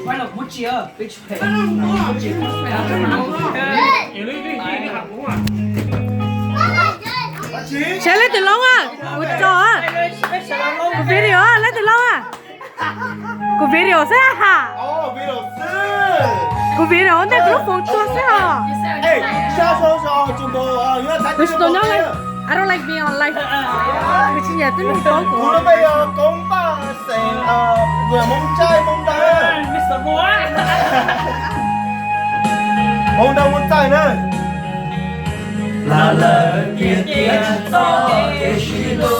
quay là bút chia cái chuyện Sẽ lấy từ lâu à? Ủa cho à? Của video à? Lấy từ lâu à? Của video sẽ hả? Của video 근데 그런 거 어떠세요? Tôi tôi nói lên. I don't like being on live. Cái chuyện nhà tính tốt của. Ủa bây giờ con ba sẽ vừa mông trai mông đá. Mông đá mông trai nữa. là lời kia kia to kia shi lô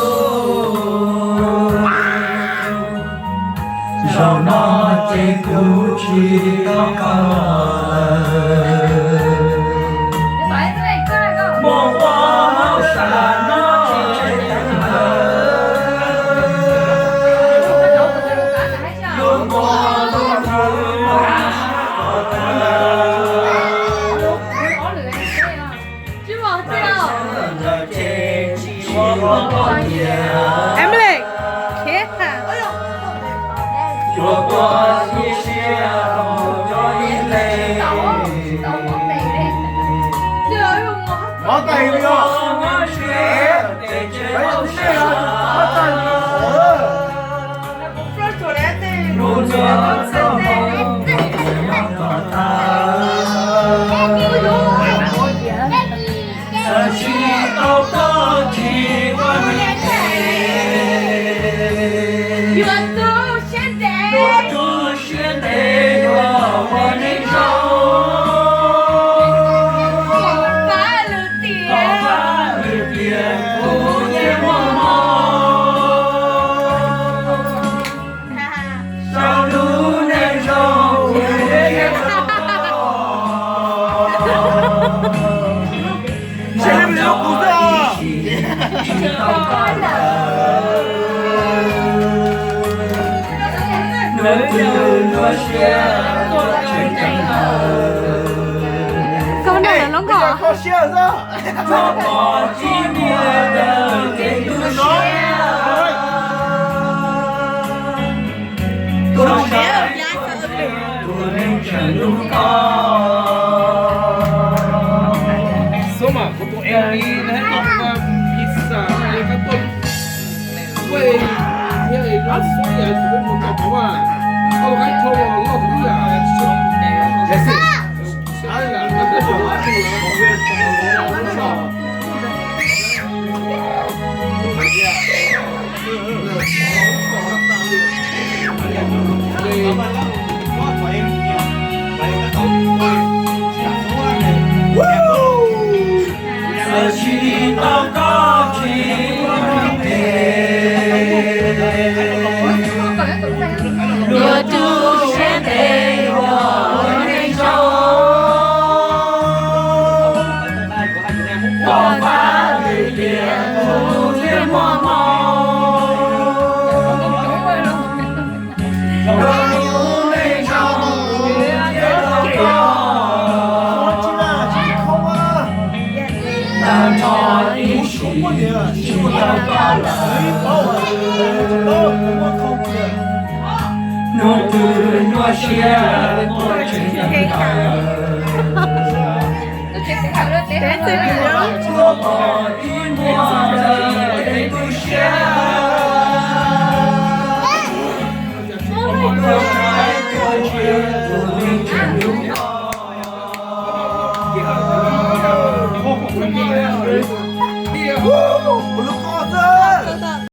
dầu nó trên cứu chi nó mong hoa xa nó trên luôn mong luôn Emily, khé hả? Có tay đi không? Mấy ông xe rồi, có tay Câu này là lóng gõ. Có xe ra. số mà của tụi em đi hết học pizza hay các tuần quay như ấy nó suy nghĩ của một cái có mà có cái thô nó cũng là để xin ai là nó cái chỗ là chỉ tao có chỉ đưa chú sẽ để vào nơi trong có ba người tiền phụ thêm mò mò đôi nụ nơi trong ta cho đi chỉ tao có nụ từ nụ xe tôi chỉ nhận Để tôi bị nhớ. có đi mua để tôi Đi